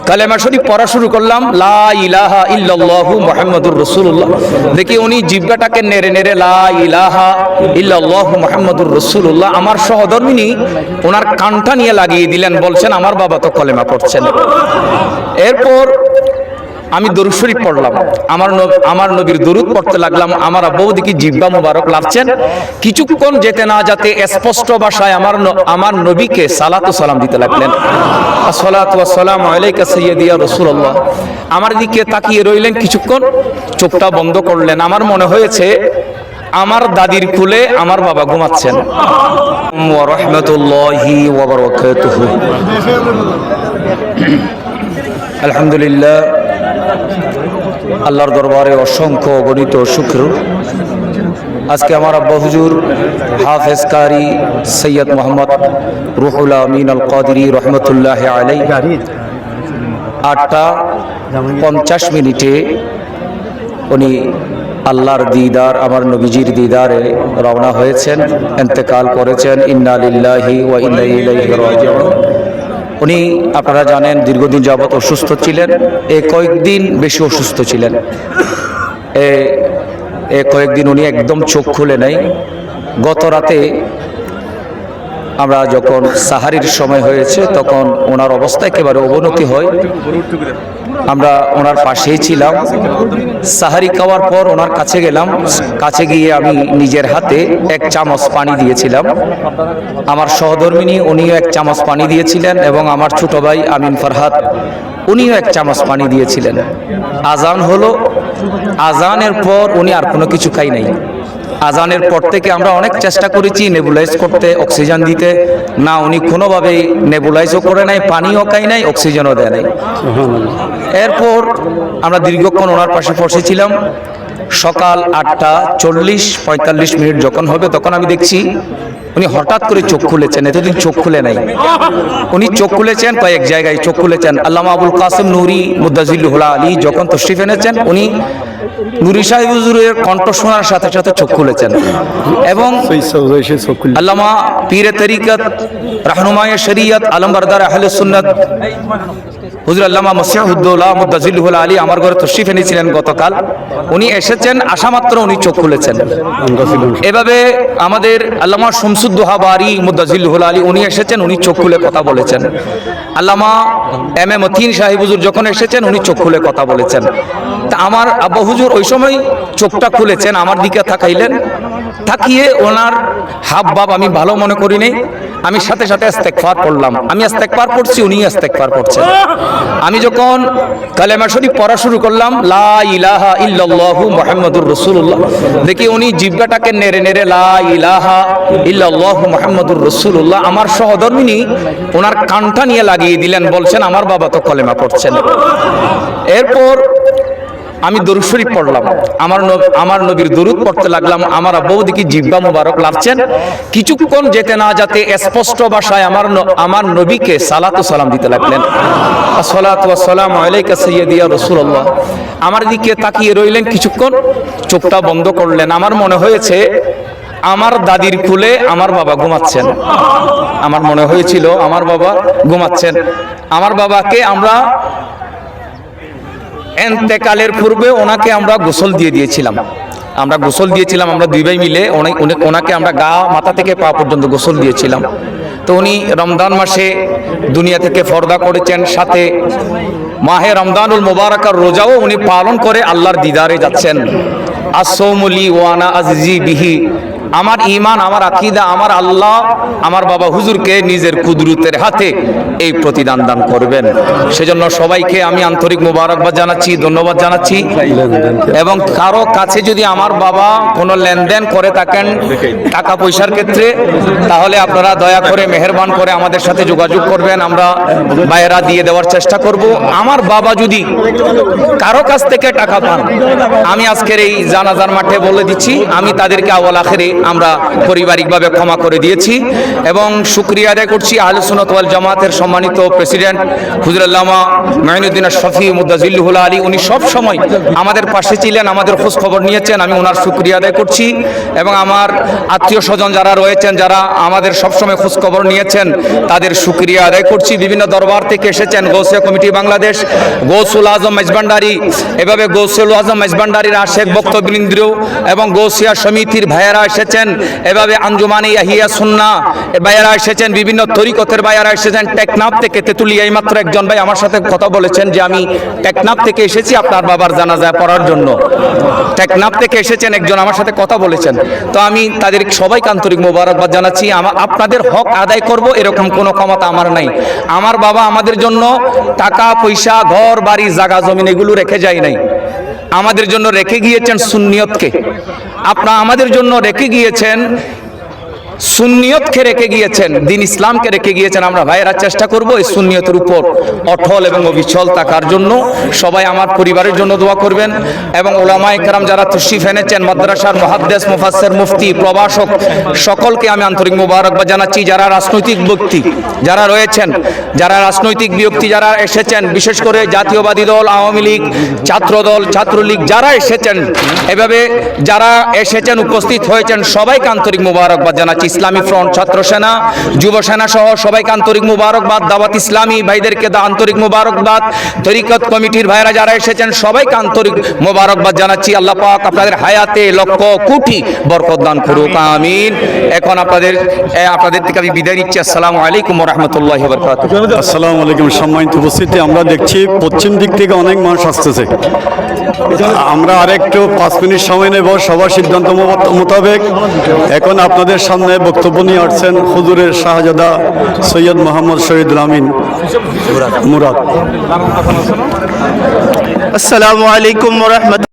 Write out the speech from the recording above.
কালেমা শরীফ পড়া শুরু করলাম, লা ইলাহা ইল্লাল্লাহু মুহাম্মাদুর রাসূলুল্লাহ। দেখি উনি জিহ্বাটাকে নেড়ে নেড়ে লা ইলাহা ইল্লাল্লাহু মুহাম্মাদুর রাসূলুল্লাহ, আমার সহধর্মিনী ওনার কানটা নিয়ে লাগিয়ে দিলেন, বলছেন আমার বাবা তো কলেমা পড়ছেন। এরপর আমি দরুদ শরীফ পড়লাম, আমার নবীর দরুদ পড়তে লাগলাম। আমার আব্বু দেখি জিহ্বা মুবারক লাগছেন। কিছুক্ষণ যেতে না যেতে স্পষ্ট ভাষায় আমার নবীকে সালাত ও সালাম দিতে লাগলেন, আসসালাতু ওয়াসসালামু আলাইকা সাইয়্যিদি ইয়া রাসূলুল্লাহ। আমার দিকে তাকিয়ে রইলেন, কিছুক্ষণ চোখটা বন্ধ করলেন। আমার মনে হয়েছে আমার দাদির কোলে আমার বাবা ঘুমাচ্ছেন। ওয়া রাহমাতুল্লাহি ওয়া বারাকাতুহু। আলহামদুলিল্লাহ, আল্লাহর দরবারে অসংখ্য গণিত শুকর। আজকে আমার আব্বা হুজুর হাফেজ কারি সৈয়দ মোহাম্মদ রুহুল আমিন আল কাদরি রহমতুল্লাহ আলাইহি 8:50 উনি আল্লাহর দিদার, আমার নবীজির দিদারে রওনা হয়েছেন, ইন্তেকাল করেছেন। ইন্না লিল্লাহি ওয়া ইন্না ইলাইহি রাজিউন। উনি আপনারা জানেন দীর্ঘদিন যাবৎ অসুস্থ ছিলেন। এই কয়েকদিন বেশি অসুস্থ ছিলেন। কয়েকদিন উনি একদম চোখ খুলে নাই। গত রাতে আমরা যখন সাহারির সময় হয়েছে তখন ওনার অবস্থা একেবারে অবনতি হয়। আমরা ওনার পাশেই ছিলাম। সাহারি খাওয়ার পর ওনার কাছে গেলাম। কাছে গিয়ে আমি নিজের হাতে 1 চামচ পানি দিয়েছিলাম। আমার সহধর্মিনী উনিও 1 চামচ পানি দিয়েছিলেন এবং আমার ছোট ভাই আমিন ফরহাদ উনিও 1 চামচ পানি দিয়েছিলেন। আজান হলো, আজানের পর উনি আর কোনো কিছু খাই নাই। আজানের পর থেকে আমরা অনেক চেষ্টা করেছি নেবুলাইজ করতে, অক্সিজেন দিতে, না উনি কোনোভাবেই নেবুলাইজও করে নাই, পানিও খাই নাই, অক্সিজেনও দেয় নাই। এরপর আমরা দীর্ঘক্ষণ ওনার পাশে বসেছিলাম। সকাল 8:40-45 যখন হবে তখন আমি দেখছি উনি হঠাৎ করে চোখ খুলেছেন। এতদিন চোখ খুলে নাই। উনি চোখ খুলেছেন কয়েক জায়গায় চোখ খুলেছেন। আল্লামা আবুল কাসেম নুরি মুদ্দাজিল্লুহুল আলী যখন তশরিফ এনেছেন উনি নুরি সাহেব হুজুরের কণ্ঠ শোনার সাথে সাথে চোখ খুলেছেন। এবং আল্লামা পীরে তরিকত রাহনুমায়ে শরিয়ত আলমবরদার আহলে সুন্নাত হুজুর আল্লামা মসিহুদ্দৌলা মুদ্দাজিল্লুহুল আলী আমার ঘরে তশরিফ এনেছিলেন গতকাল। উনি এসেছেন, আসা মাত্র উনি চোখ খুলেছেন। এভাবে আমাদের আল্লামা শামসুদ্দোহা বারি মুদ্দাজিল্লুহুল আলী উনি এসেছেন, উনি চোখ খুলে কথা বলেছেন। আল্লামা এম.এ. মতিন সাহেব হুজুর যখন এসেছেন উনি চোখ খুলে কথা বলেছেন। তা আমার আব্বা হুজুর ওই সময় চোখটা খুলেছেন, আমার দিকে তাকাইলেন। তাকিয়ে ওনার হাব ভাব আমি ভালো মনে করি নাই। আমি সাথে সাথে ইস্তেগফার পড়লাম। আমি ইস্তেগফার পড়ছি, উনি ইস্তেগফার পড়ছেন। আমি যখন কালেমা শরীফ পড়া শুরু করলাম, লা ইলাহা ইল্লাল্লাহু মুহাম্মাদুর রাসূলুল্লাহ, দেখি উনি জিহ্বাটাকে নেড়ে নেড়ে লা ইলাহা ইল্লাল্লাহু মুহাম্মাদুর রাসূলুল্লাহ, আমার সহধর্মিনী ওনার কানটা নিয়ে লাগিয়ে দিলেন, বলছেন আমার বাবা তো কলেমা পড়ছেন। এরপর আমি দরুদ শরীফ পড়লাম, আমার নবীর দরুদ পড়তে লাগলাম। আমার আব্বু দেখি জিহ্বা মুবারক লাগছেন। কিছুক্ষণ যেতে না যেতে স্পষ্ট ভাষায় আমার নবীকে সালাত ও সালাম দিতে লাগলেন, আসসালাতু ওয়াসসালামু আলাইকা সাইয়্যিদি ইয়া রাসূলুল্লাহ। আমার দিকে তাকিয়ে রইলেন, কিছুক্ষণ চোখটা বন্ধ করলেন। আমার মনে হয়েছে আমার দাদির কোলে আমার বাবা ঘুমাচ্ছেন। আমার মনে হয়েছিল আমার বাবা ঘুমাচ্ছেন। আমার বাবাকে আমরা এন্তেকালের পূর্বে ওনাকে আমরা গোসল দিয়ে দিয়েছিলাম। আমরা 2 ভাই মিলে ওনাকে আমরা গা মাথা থেকে পা পর্যন্ত গোসল দিয়েছিলাম। তো উনি রমজান মাসে দুনিয়া থেকে পর্দা করেছেন, সাথে মাহে রমজানুল মুবারাকার রোজাও উনি পালন করে আল্লাহর দিদারে যাচ্ছেন। আসসাউমুলি ওয়ানা আজিজি বিহি, আমার ঈমান, আমার আকীদা, আমার আল্লাহ আমার বাবা হুজুরকে নিজের কুদরতের হাতে এই প্রতিদান দান করবেন। সেজন্য সবাইকে আমি আন্তরিক মোবারকবাদ জানাচ্ছি, ধন্যবাদ জানাচ্ছি। এবং কারো কাছে যদি আমার বাবা কোনো লেনদেন করে থাকেন টাকা পয়সার ক্ষেত্রে, তাহলে আপনারা দয়া করে মেহেরবান করে আমাদের সাথে যোগাযোগ করবেন, আমরা বাইরা দিয়ে দেওয়ার চেষ্টা করব। আমার বাবা যদি কারো কাছ থেকে টাকা পান, আমি আজকের এই জানাজার মাঠে বলে দিচ্ছি, আমি তাদেরকে আওয়াল আখেরে আমরা পারিবারিকভাবে ক্ষমা করে দিয়েছি এবং শুকরিয়া আদায় করছি আহলে সুন্নাত ওয়াল জামাতের সম্মানিত প্রেসিডেন্ট হুজুর আল্লামা মাইনুদ্দিন শফি মুদ্দাজিল্লুহুল আলী। উনি সব সময় আমাদের পাশে ছিলেন, আমাদের খোঁজ খবর নিয়েছেন, আমি ওনার শুকরিয়া আদায় করছি। এবং আমার আত্মীয় স্বজন যারা রয়েছেন, যারা আমাদের সবসময় খোঁজ খবর নিয়েছেন, তাদের শুকরিয়া আদায় করছি। বিভিন্ন দরবার থেকে এসেছেন, গৌসিয়া কমিটি বাংলাদেশ, গৌসুল আজম মেজবান্ডারি, এভাবে গৌসুল আজম মেজবান্ডারির আশেক বক্তবৃন্দ এবং গৌসিয়া সমিতির ভাইয়েরা এসেছেন, এভাবে আঞ্জুমানে ইয়াহিয়া সুন্নাহ ভাইয়েরা এসেছেন, বিভিন্ন তরিকতের ভাইয়েরা এসেছেন, টেকনাফ থেকে তেতুলিয়া। এইমাত্র একজন ভাই আমার সাথে কথা বলেছেন যে আমি টেকনাফ থেকে এসেছি আপনার বাবার জানাজায় পড়ার জন্য। টেকনাফ থেকে এসেছেন একজন, আমার সাথে কথা বলেছেন। তো আমি তাদের সবাইকে আন্তরিক মোবারকবাদ জানাচ্ছি। আপনাদের হক আদায় করব এরকম কোনো ক্ষমতা আমার নাই। আমার বাবা আমাদের জন্য টাকা পয়সা, ঘর বাড়ি, জায়গা জমিন এগুলো রেখে যায় নাই, আমাদের জন্য রেখে গিয়েছেন সুন্নিয়তকে। আপনারা আমাদের জন্য রেখে গিয়েছেন সুন্নিয়তকে, রেখে গিয়েছেন দিন ইসলামকে রেখে গিয়েছেন। আমরা ভাইয়েরা চেষ্টা করব এই সুন্নিয়তের উপর অটল এবং অবিচল থাকার জন্য। সবাই আমার পরিবারের জন্য দোয়া করবেন এবং ওলামায়ে কেরাম যারা তশরিফ এনেছেন, মাদ্রাসার মুহাদ্দিস, মুফাসসির, মুফতি, প্রভাষক সকলকে আমি আন্তরিক মোবারকবাদ জানাচ্ছি। যারা রাজনৈতিক ব্যক্তি যারা রয়েছেন, যারা রাজনৈতিক ব্যক্তি যারা এসেছেন, বিশেষ করে জাতীয়বাদী দল, আওয়ামী লীগ, ছাত্র দল, ছাত্রলীগ যারা এসেছেন, এভাবে যারা এসেছেন উপস্থিত হয়েছেন, সবাইকে আন্তরিক মোবারকবাদ জানাচ্ছি। ইসলামী ফ্রন্ট, ছাত্র সেনা, যুব সেনা সহ সবাইকে আন্তরিক মুবারকবাদ। দাওয়াত ইসলামী ভাইদেরকে আন্তরিক মুবারকবাদ। তরিকত কমিটির ভাইরা যারা এসেছেন সবাইকে আন্তরিক মুবারকবাদ জানাচ্ছি। আল্লাহ পাক আপনাদের হায়াতে লক্ষ কোটি বরকত দান করুক, আমিন। এখন আপনাদের থেকে আমি বিদায় নিচ্ছি। আসসালামু আলাইকুম ওয়া রাহমাতুল্লাহি ওয়া বারাকাতুহু। আসসালামু আলাইকুম। সম্মানিত উপস্থিতি, আমরা দেখছি পশ্চিম দিক থেকে অনেক মানুষ আসতেছে। আমরা আরেকটু 5 মিনিট সময় নেব সবার সিদ্ধান্ত মোতাবেক। এখন আপনাদের সামনে বক্তব্য নিয়ে আসছেন হুজুরের শাহজাদা সৈয়দ মোহাম্মদ শহীদুল আমিন মুরাদ। আসসালামু আলাইকুম ওয়া রাহমাতুল্লাহ।